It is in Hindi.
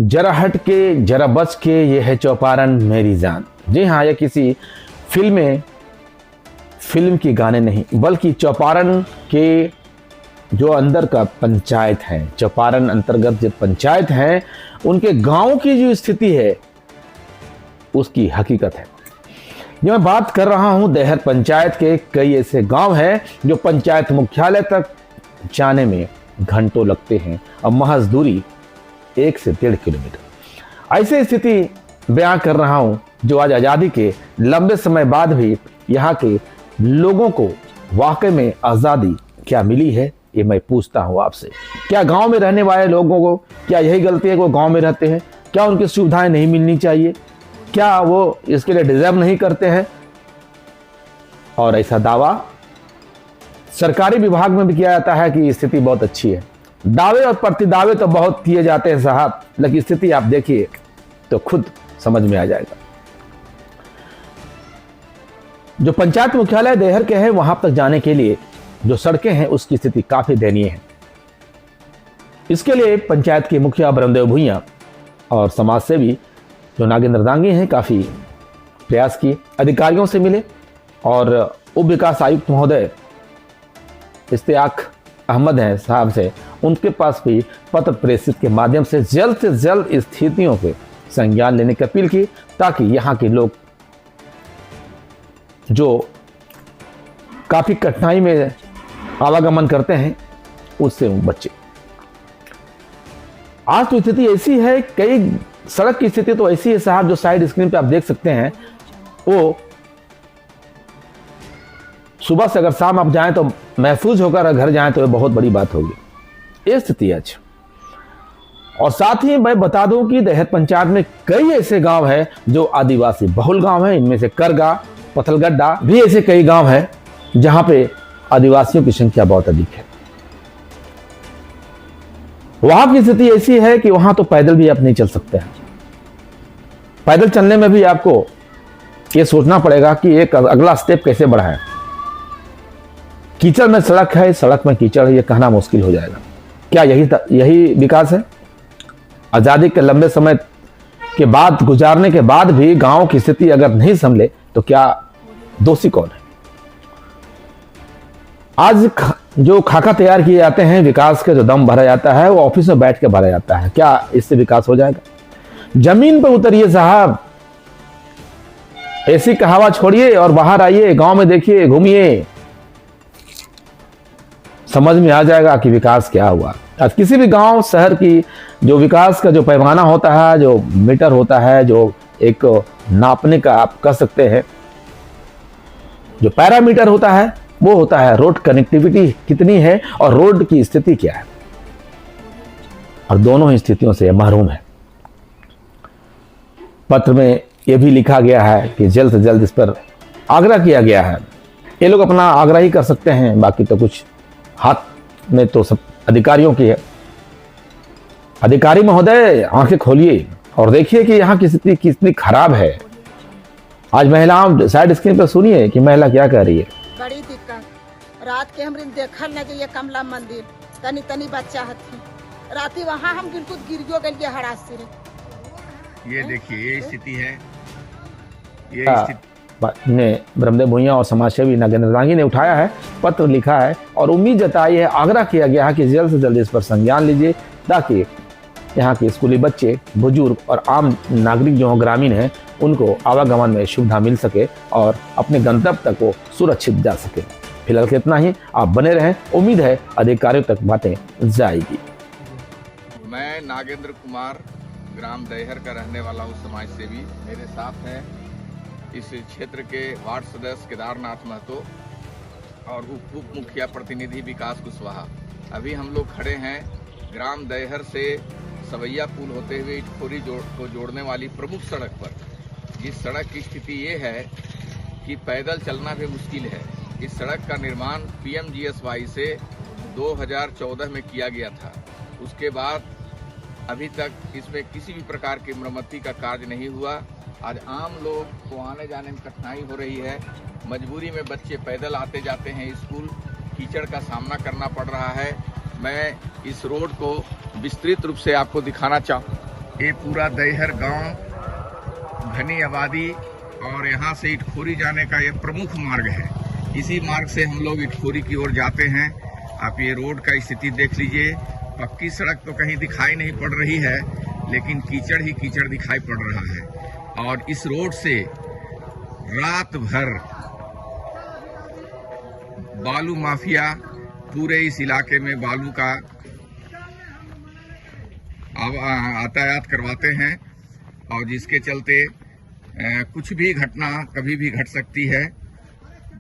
जरा हट के जरा बच के, ये है चौपारण मेरी जान। जी हाँ, ये किसी फिल्म की गाने नहीं, बल्कि चौपारण के जो अंदर का पंचायत है, चौपारण अंतर्गत जो पंचायत है, उनके गांव की जो स्थिति है उसकी हकीकत है। जो मैं बात कर रहा हूं देहर पंचायत के, कई ऐसे गांव हैं जो पंचायत मुख्यालय तक जाने में घंटों लगते हैं और महज दूरी 1 से 1.5 किलोमीटर। ऐसी स्थिति बयां कर रहा हूं जो आज आज़ादी के लंबे समय बाद भी यहाँ के लोगों को वाकई में आज़ादी क्या मिली है, ये मैं पूछता हूं आपसे। क्या गांव में रहने वाले लोगों को क्या यही गलती है कि वो गांव में रहते हैं? क्या उनकी सुविधाएं नहीं मिलनी चाहिए? क्या वो इसके लिए डिजर्व नहीं करते हैं? और ऐसा दावा सरकारी विभाग में भी किया जाता है कि स्थिति बहुत अच्छी है। दावे और प्रतिदावे तो बहुत किए जाते हैं साहब, लेकिन स्थिति आप देखिए तो खुद समझ में आ जाएगा। जो पंचायत मुख्यालय देहर के हैं, वहां तक जाने के लिए जो सड़कें हैं उसकी स्थिति काफी दयनीय है। इसके लिए पंचायत के मुखिया ब्रह्मदेव भुइयां और समाज सेवी जो नागेंद्र दांगी हैं काफी प्रयास किए, अधिकारियों से मिले और उप विकास आयुक्त महोदय इश्तियाक अहमद हैं साहब से, उनके पास भी पत्र प्रेषित के माध्यम से जल्द स्थितियों के संज्ञान लेने की अपील की, ताकि यहाँ के लोग जो काफी कठिनाई में आवागमन करते हैं उससे बचे। आज तो स्थिति ऐसी है, कई सड़क की स्थिति तो ऐसी है साहब, जो साइड स्क्रीन पे आप देख सकते हैं, वो सुबह से अगर शाम आप जाएं तो महफूज होकर घर जाएं तो ये बहुत बड़ी बात होगी। ये स्थिति है। और साथ ही मैं बता दूं कि देहर पंचायत में कई ऐसे गांव हैं जो आदिवासी बहुल गांव हैं। इनमें से करगा, पथलगड्डा भी ऐसे कई गांव हैं जहां पे आदिवासियों की संख्या बहुत अधिक है। वहां की स्थिति ऐसी है कि वहां तो पैदल भी आप नहीं चल सकते हैं। पैदल चलने में भी आपको ये सोचना पड़ेगा कि एक अगला स्टेप कैसे बढ़ाएं। कीचड़ में सड़क है, सड़क में कीचड़ है, ये कहना मुश्किल हो जाएगा। क्या यही विकास है? आजादी के लंबे समय के बाद गुजारने के बाद भी गांव की स्थिति अगर नहीं संभले तो क्या दोषी कौन है? आज जो खाका तैयार किए जाते हैं, विकास का जो दम भरा जाता है, वो ऑफिस में बैठ के भरा जाता है। क्या इससे विकास हो जाएगा? जमीन पर उतरिए साहब, एसी का हवा छोड़िए और बाहर आइए, गांव में देखिए, घूमिए, समझ में आ जाएगा कि विकास क्या हुआ। आज किसी भी गांव शहर की जो विकास का जो पैमाना होता है, जो मीटर होता है, जो एक नापने का आप कह सकते हैं जो पैरामीटर होता है, वो होता है रोड कनेक्टिविटी कितनी है और रोड की स्थिति क्या है। और दोनों ही स्थितियों से महरूम है। पत्र में यह भी लिखा गया है कि जल्द से जल्द इस पर आग्रह किया गया है। ये लोग अपना आग्रह ही कर सकते हैं, बाकी तो कुछ हाथ में तो सब अधिकारियों की है। अधिकारी महोदय, आंखें खोलिए और देखिए कि यहाँ की स्थिति कितनी खराब है। आज महिलाओं साइड स्क्रीन पर सुनिए कि महिला क्या कह रही है। बड़ी दिक्कत, रात के हमरे देखल न गई कमला मंदिर, तनी तनी बच्चा हथी, राती वहाँ हम बिल्कुल गिरियो गए हड़ास से। ये देखिए, ये स्थिति है। ये स्थिति ने ब्रह्मदेव भुइयां और समाजसेवी नागेंद्र दांगी ने उठाया है, पत्र लिखा है और उम्मीद जताई है, आग्रह किया गया है कि जल्द से जल्द इस पर संज्ञान लीजिए, ताकि यहाँ के स्कूली बच्चे, बुजुर्ग और आम नागरिक जो ग्रामीण हैं, उनको आवागमन में सुविधा मिल सके और अपने गंतव्य तक वो सुरक्षित जा सके। फिलहाल के इतना ही, आप बने रहें, उम्मीद है अधिकारियों तक बातें जाएगी। मैं नागेंद्र कुमार ग्राम देहर का रहने वाला हूँ, समाज सेवी। मेरे साथ हैं इस क्षेत्र के वार्ड सदस्य केदारनाथ महतो और उप मुखिया प्रतिनिधि विकास कुशवाहा। अभी हम लोग खड़े हैं ग्राम देहर से सवैया पुल होते हुए इटखोरी को जोड़ने वाली प्रमुख सड़क पर। इस सड़क की स्थिति ये है कि पैदल चलना भी मुश्किल है। इस सड़क का निर्माण PMGSY से 2014 में किया गया था। उसके बाद अभी तक इसमें किसी भी प्रकार की मरम्मती का कार्य नहीं हुआ। आज आम लोग को आने जाने में कठिनाई हो रही है। मजबूरी में बच्चे पैदल आते जाते हैं स्कूल, कीचड़ का सामना करना पड़ रहा है। मैं इस रोड को विस्तृत रूप से आपको दिखाना ये पूरा दैहर गांव घनी आबादी और यहाँ से इटखोरी जाने का ये प्रमुख मार्ग है। इसी मार्ग से हम लोग इटखोरी की ओर जाते हैं। आप ये रोड का स्थिति देख लीजिए। पक्की सड़क तो कहीं दिखाई नहीं पड़ रही है, लेकिन कीचड़ ही कीचड़ दिखाई पड़ रहा है। और इस रोड से रात भर बालू माफिया पूरे इस इलाके में बालू का यातायात करवाते हैं, और जिसके चलते कुछ भी घटना कभी भी घट सकती है।